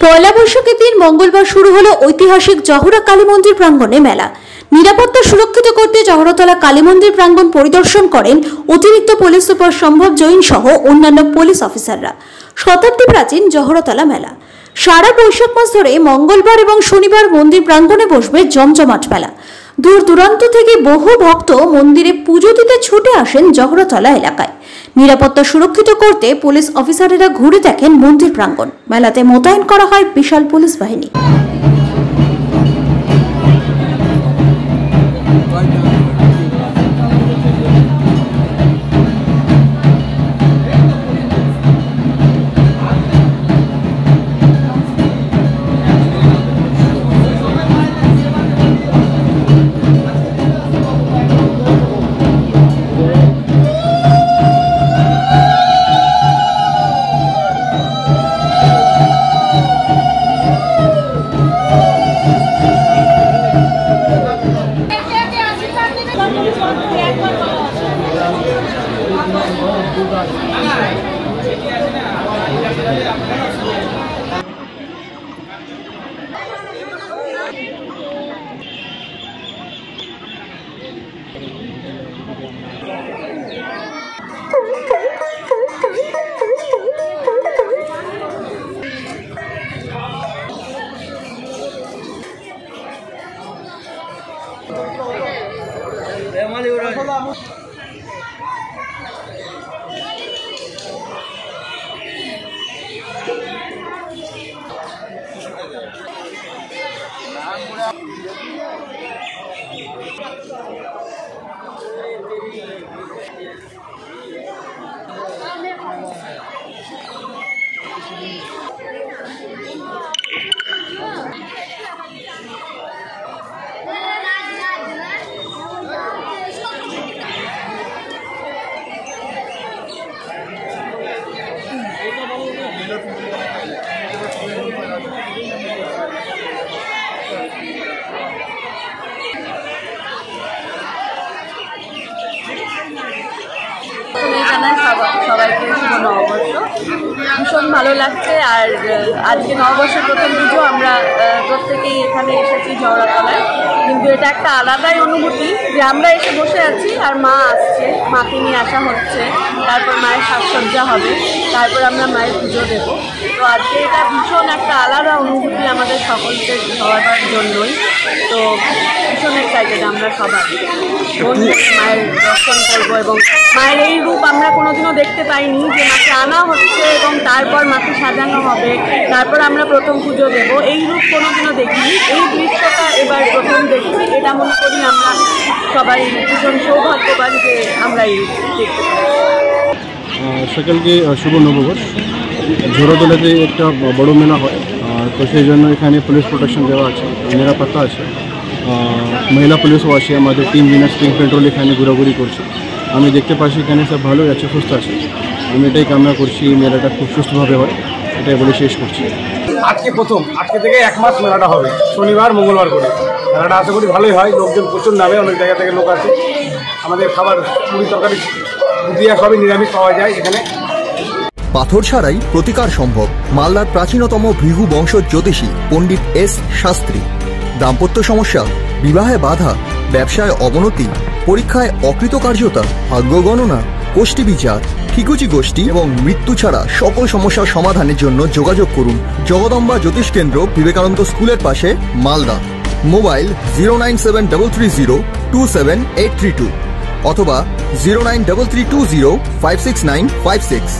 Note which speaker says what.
Speaker 1: পয়লা বৈশাখের দিন মঙ্গলবার শুরু হলো ঐতিহাসিক জহরা কালী মন্দির প্রাঙ্গণে মেলা। নিরাপত্তা সুরক্ষিত করতে জহরতলা কালী মন্দির প্রাঙ্গণ পরিদর্শন করেন অতিরিক্ত পুলিশ সুপার সম্ভব জৈন সহ অন্যান্য পুলিশ অফিসাররা। শতাব্দী প্রাচীন জহরতলা মেলা সারা বৈশাখ মাস ধরে মঙ্গলবার এবং শনিবার মন্দির প্রাঙ্গণে বসবে জমজমাট মেলা। দূর দূরান্ত থেকে বহু ভক্ত মন্দিরে পুজো দিতে ছুটে আসেন জহরতলা এলাকায়। নিরাপত্তা সুরক্ষিত করতে পুলিশ অফিসারেরা ঘুরে দেখেন মন্দির প্রাঙ্গণ। মেলাতে মোতায়েন করা হয় বিশাল পুলিশ বাহিনী।
Speaker 2: সবাইকে শুভ নববর্ষ। ভীষণ ভালো লাগছে। আর আজকে নববর্ষের প্রথম পুজো আমরা প্রত্যেকেই এখানে এসেছি জহরতলায়, কিন্তু এটা একটা আলাদাই অনুভূতি যে আমরা এসে বসে আছি আর মা আসছে, মাকে নিয়ে আসা হচ্ছে, তারপর মায়ের সাজসজ্জা হবে, তারপর আমরা মায়ের পুজো দেব। তো আজকে এটা ভীষণ একটা আলাদা অনুভূতি আমাদের সকলকে হওয়ার জন্যই। তো ভীষণ এক্সাইটেড আমরা সবাই মায়ের দর্শন করবো এবং মায়ের এই রূপ আমরা কোনোদিনও দেখতে পাইনি, যে মাকে আনা হচ্ছে এবং তারপর মাকে সাজানো হবে, তারপর আমরা প্রথম পুজো দেবো। এই রূপ কোনোদিনও দেখিনি, এই দৃশ্যটা এবার প্রথম দেখছি। এটা মনে করি আমরা সবাই ভীষণ সৌভাগ্যবান যে আমরা এই রূপ দেখতে পাই।
Speaker 3: সকলকে শুভ নববর্ষ। জহরতলাতে একটা বড় মেলা হয়, তো সেই জন্য এখানে পুলিশ প্রোটেকশন দেওয়া আছে, নিরাপত্তা আছে, মহিলা পুলিশও আছে। আমাদের টিম উইনার স্প্রিং পেট্রোল এখানে ঘোরাঘুরি করছে। আমি দেখতে পাচ্ছি এখানে সব ভালোই আছে, সুস্থ আছে। আমি এটাই কামনা করছি মেলাটা খুব সুস্থভাবে হয়, এটাই বলে শেষ করছি।
Speaker 4: আজকে থেকে এক মাস মেলাটা হবে, শনিবার মঙ্গলবার করে। মেলাটা আশা করি ভালোই হয়, লোকজন প্রচুর নামে, অনেক জায়গা থেকে লোক আছে। আমাদের খাবার পুরি তরকারি দুধিয়া সবই নিরামিষ পাওয়া যায় এখানে।
Speaker 5: পাথর ছাড়াই প্রতিকার সম্ভব। মালদার প্রাচীনতম ভৃগু বংশ জ্যোতিষী পণ্ডিত এস শাস্ত্রী। দাম্পত্য সমস্যা, বিবাহে বাধা, ব্যবসায় অবনতি, পরীক্ষায় অকৃতকার্যতা, ভাগ্য গণনা, গোষ্ঠী বিচার, ঠিকুচি গোষ্ঠী এবং মৃত্যু ছাড়া সকল সমস্যার সমাধানের জন্য যোগাযোগ করুন জগদম্বা জ্যোতিষ কেন্দ্র, বিবেকানন্দ স্কুলের পাশে, মালদা। মোবাইল 09730278332 অথবা 09332056956।